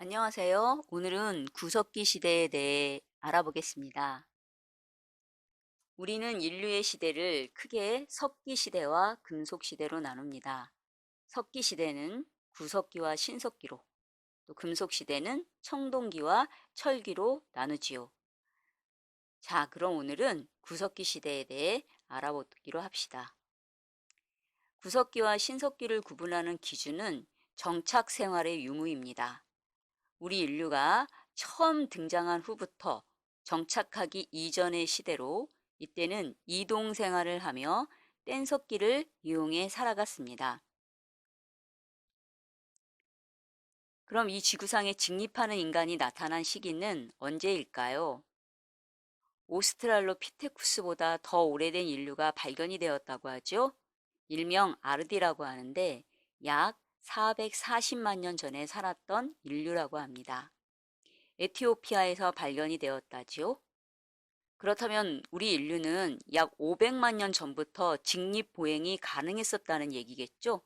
안녕하세요. 오늘은 구석기 시대에 대해 알아보겠습니다. 우리는 인류의 시대를 크게 석기 시대와 금속 시대로 나눕니다. 석기 시대는 구석기와 신석기로, 또 금속 시대는 청동기와 철기로 나누지요. 자, 그럼 오늘은 구석기 시대에 대해 알아보기로 합시다. 구석기와 신석기를 구분하는 기준은 정착 생활의 유무입니다. 우리 인류가 처음 등장한 후부터 정착하기 이전의 시대로 이때는 이동 생활을 하며 뗀석기를 이용해 살아갔습니다. 그럼 이 지구상에 직립하는 인간이 나타난 시기는 언제일까요? 오스트랄로피테쿠스보다 더 오래된 인류가 발견이 되었다고 하죠. 일명 아르디라고 하는데 약 440만 년 전에 살았던 인류라고 합니다. 에티오피아에서 발견이 되었다지요. 그렇다면 우리 인류는 약 500만 년 전부터 직립보행이 가능했었다는 얘기겠죠?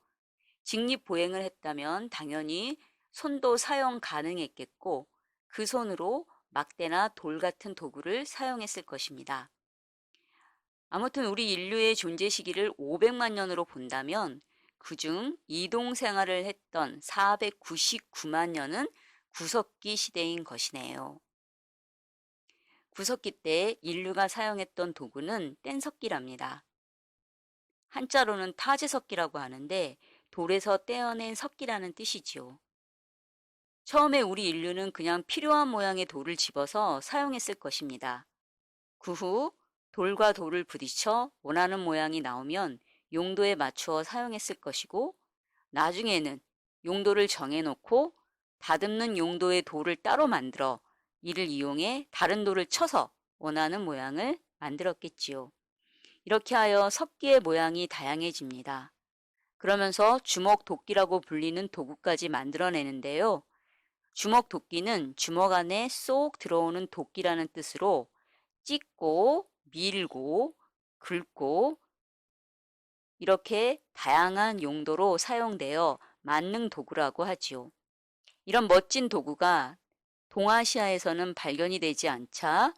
직립보행을 했다면 당연히 손도 사용 가능했겠고 그 손으로 막대나 돌 같은 도구를 사용했을 것입니다. 아무튼 우리 인류의 존재 시기를 500만 년으로 본다면 그중 이동 생활을 했던 499만 년은 구석기 시대인 것이네요. 구석기 때 인류가 사용했던 도구는 뗀석기랍니다. 한자로는 타제석기라고 하는데 돌에서 떼어낸 석기라는 뜻이지요. 처음에 우리 인류는 그냥 필요한 모양의 돌을 집어서 사용했을 것입니다. 그 후 돌과 돌을 부딪혀 원하는 모양이 나오면 용도에 맞추어 사용했을 것이고 나중에는 용도를 정해놓고 다듬는 용도의 돌을 따로 만들어 이를 이용해 다른 돌을 쳐서 원하는 모양을 만들었겠지요. 이렇게 하여 석기의 모양이 다양해집니다. 그러면서 주먹도끼라고 불리는 도구까지 만들어내는데요. 주먹도끼는 주먹 안에 쏙 들어오는 도끼라는 뜻으로 찢고, 밀고, 긁고 이렇게 다양한 용도로 사용되어 만능 도구라고 하지요. 이런 멋진 도구가 동아시아에서는 발견이 되지 않자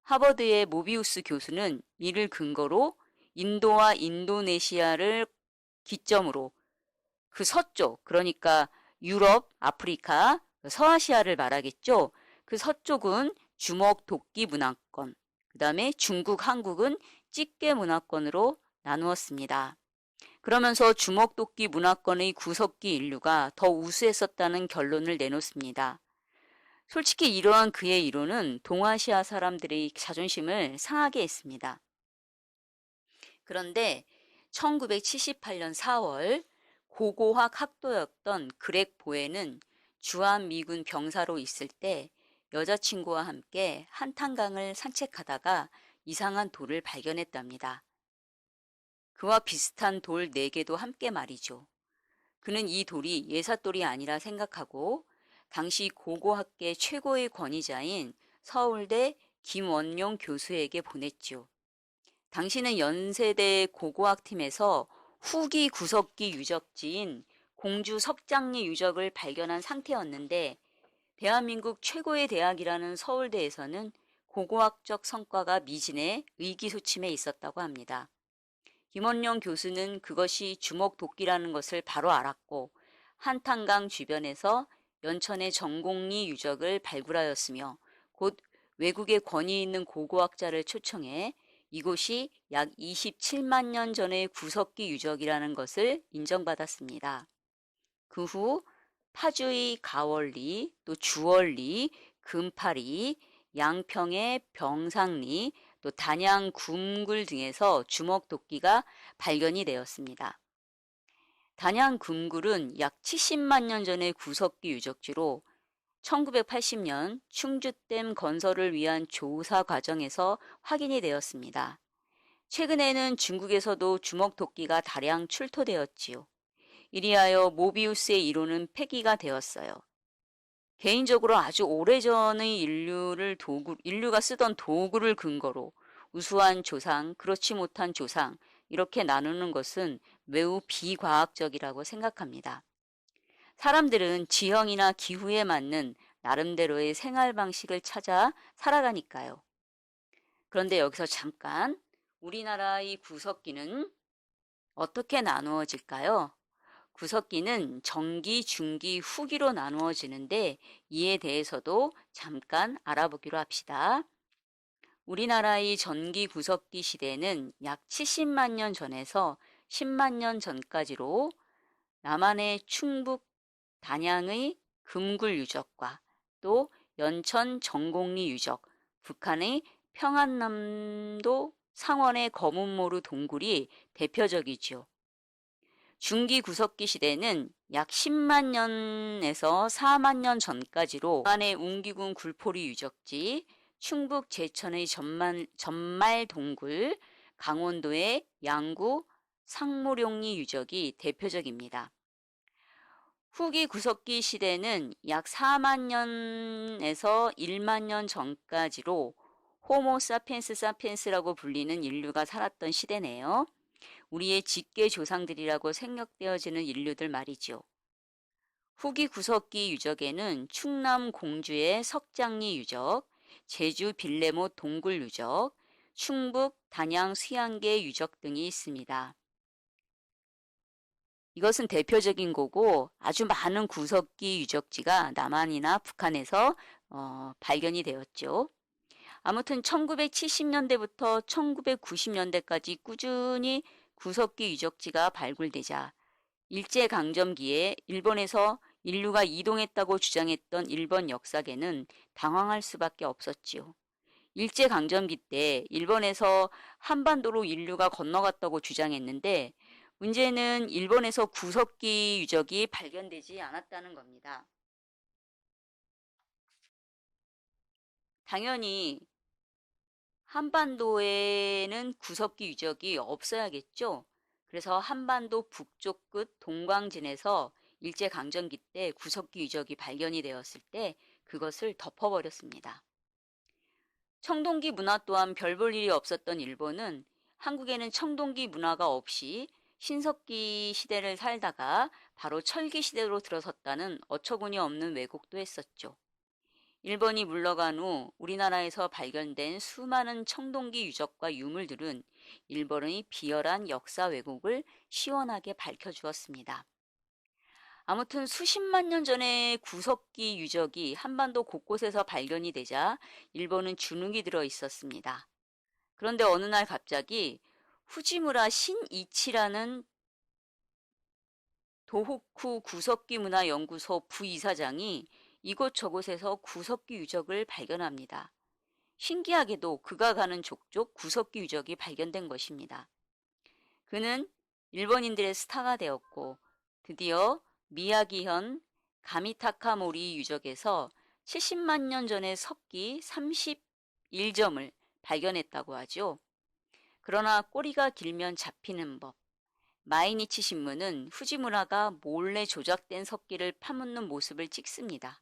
하버드의 모비우스 교수는 이를 근거로 인도와 인도네시아를 기점으로 그 서쪽, 그러니까 유럽, 아프리카, 서아시아를 말하겠죠. 그 서쪽은 주먹 도끼 문화권, 그 다음에 중국, 한국은 집게 문화권으로 나누었습니다. 그러면서 주먹도끼 문화권의 구석기 인류가 더 우수했었다는 결론을 내놓습니다. 솔직히 이러한 그의 이론은 동아시아 사람들의 자존심을 상하게 했습니다. 그런데 1978년 4월 고고학 학도였던 그렉 보에는 주한미군 병사로 있을 때 여자친구와 함께 한탄강을 산책하다가 이상한 돌을 발견했답니다. 그와 비슷한 돌 4개도 함께 말이죠. 그는 이 돌이 예삿돌이 아니라 생각하고 당시 고고학계 최고의 권위자인 서울대 김원용 교수에게 보냈죠. 당시는 연세대 고고학팀에서 후기 구석기 유적지인 공주 석장리 유적을 발견한 상태였는데 대한민국 최고의 대학이라는 서울대에서는 고고학적 성과가 미진해 의기소침해 있었다고 합니다. 김원영 교수는 그것이 주먹도끼라는 것을 바로 알았고 한탄강 주변에서 연천의 정곡리 유적을 발굴하였으며 곧 외국의 권위 있는 고고학자를 초청해 이곳이 약 27만 년 전의 구석기 유적이라는 것을 인정받았습니다. 그 후 파주의 가월리, 또 주월리, 금파리, 양평의 병상리, 또 단양 굼굴 등에서 주먹도끼가 발견이 되었습니다. 단양 굼굴은 약 70만 년 전의 구석기 유적지로 1980년 충주댐 건설을 위한 조사 과정에서 확인이 되었습니다. 최근에는 중국에서도 주먹도끼가 다량 출토되었지요. 이리하여 모비우스의 이론은 폐기가 되었어요. 개인적으로 아주 오래전의 인류가 쓰던 도구를 근거로 우수한 조상, 그렇지 못한 조상 이렇게 나누는 것은 매우 비과학적이라고 생각합니다. 사람들은 지형이나 기후에 맞는 나름대로의 생활 방식을 찾아 살아가니까요. 그런데 여기서 잠깐 우리나라의 구석기는 어떻게 나누어질까요? 구석기는 정기, 중기, 후기로 나누어지는데 이에 대해서도 잠깐 알아보기로 합시다. 우리나라의 전기 구석기 시대는 약 70만 년 전에서 10만 년 전까지로 남한의 충북 단양의 금굴 유적과 또 연천 정곡리 유적, 북한의 평안남도 상원의 거문모루 동굴이 대표적이죠. 중기 구석기 시대는 약 10만 년에서 4만 년 전까지로 남한의 웅기군 굴포리 유적지, 충북 제천의 전말 동굴, 강원도의 양구 상무룡리 유적이 대표적입니다. 후기 구석기 시대는 약 4만 년에서 1만 년 전까지로 호모 사피엔스라고 불리는 인류가 살았던 시대네요. 우리의 직계 조상들이라고 생각되어지는 인류들 말이죠. 후기 구석기 유적에는 충남 공주의 석장리 유적, 제주 빌레모 동굴 유적, 충북 단양 수양계 유적 등이 있습니다. 이것은 대표적인 거고 아주 많은 구석기 유적지가 남한이나 북한에서 발견이 되었죠. 아무튼 1970년대부터 1990년대까지 꾸준히 구석기 유적지가 발굴되자 일제강점기에 일본에서 인류가 이동했다고 주장했던 일본 역사계는 당황할 수밖에 없었지요. 일제강점기 때 일본에서 한반도로 인류가 건너갔다고 주장했는데 문제는 일본에서 구석기 유적이 발견되지 않았다는 겁니다. 당연히 한반도에는 구석기 유적이 없어야겠죠. 그래서 한반도 북쪽 끝 동광진에서 일제강점기 때 구석기 유적이 발견이 되었을 때 그것을 덮어버렸습니다. 청동기 문화 또한 별 볼 일이 없었던 일본은 한국에는 청동기 문화가 없이 신석기 시대를 살다가 바로 철기 시대로 들어섰다는 어처구니 없는 왜곡도 했었죠. 일본이 물러간 후 우리나라에서 발견된 수많은 청동기 유적과 유물들은 일본의 비열한 역사 왜곡을 시원하게 밝혀주었습니다. 아무튼 수십만 년 전에 구석기 유적이 한반도 곳곳에서 발견이 되자 일본은 주눅이 들어 있었습니다. 그런데 어느 날 갑자기 후지무라 신이치라는 도호쿠 구석기 문화연구소 부이사장이 이곳저곳에서 구석기 유적을 발견합니다. 신기하게도 그가 가는 족족 구석기 유적이 발견된 것입니다. 그는 일본인들의 스타가 되었고 드디어 미야기현 가미타카모리 유적에서 70만 년 전의 석기 31점을 발견했다고 하죠. 그러나 꼬리가 길면 잡히는 법. 마이니치 신문은 후지무라가 몰래 조작된 석기를 파묻는 모습을 찍습니다.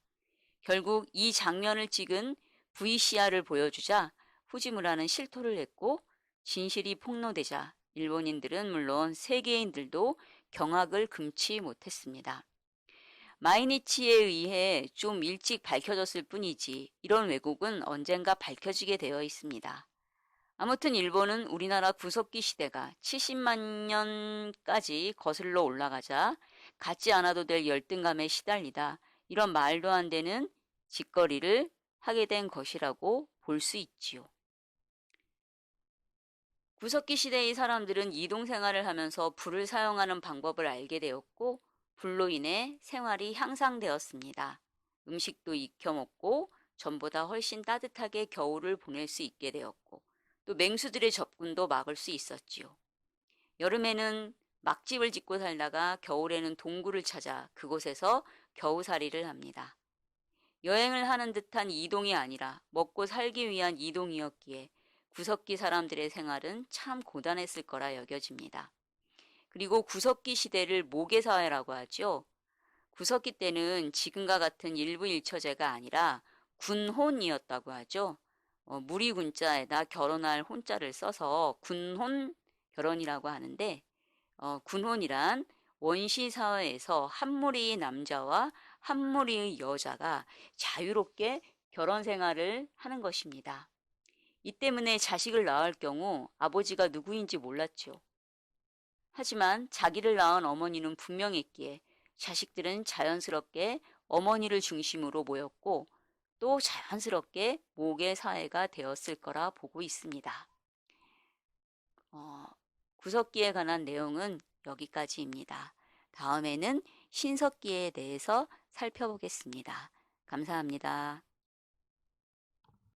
결국 이 장면을 찍은 VCR을 보여주자 후지무라는 실토를 했고 진실이 폭로되자 일본인들은 물론 세계인들도 경악을 금치 못했습니다. 마이니치에 의해 좀 일찍 밝혀졌을 뿐이지 이런 왜곡은 언젠가 밝혀지게 되어 있습니다. 아무튼 일본은 우리나라 구석기 시대가 70만 년까지 거슬러 올라가자 갖지 않아도 될 열등감에 시달리다 이런 말도 안 되는 짓거리를 하게 된 것이라고 볼 수 있지요. 구석기 시대의 사람들은 이동 생활을 하면서 불을 사용하는 방법을 알게 되었고 불로 인해 생활이 향상되었습니다. 음식도 익혀 먹고 전보다 훨씬 따뜻하게 겨울을 보낼 수 있게 되었고 또 맹수들의 접근도 막을 수 있었지요. 여름에는 막집을 짓고 살다가 겨울에는 동굴을 찾아 그곳에서 겨우살이를 합니다. 여행을 하는 듯한 이동이 아니라 먹고 살기 위한 이동이었기에 구석기 사람들의 생활은 참 고단했을 거라 여겨집니다. 그리고 구석기 시대를 모계사회라고 하죠. 구석기 때는 지금과 같은 일부일처제가 아니라 군혼이었다고 하죠. 무리군자에다 결혼할 혼자를 써서 군혼 결혼이라고 하는데 군혼이란 원시 사회에서 한 무리의 남자와 한 무리의 여자가 자유롭게 결혼 생활을 하는 것입니다. 이 때문에 자식을 낳을 경우 아버지가 누구인지 몰랐죠. 하지만 자기를 낳은 어머니는 분명했기에 자식들은 자연스럽게 어머니를 중심으로 모였고 또 자연스럽게 모계 사회가 되었을 거라 보고 있습니다. 어, 구석기에 관한 내용은 여기까지입니다. 다음에는 신석기에 대해서 살펴보겠습니다. 감사합니다.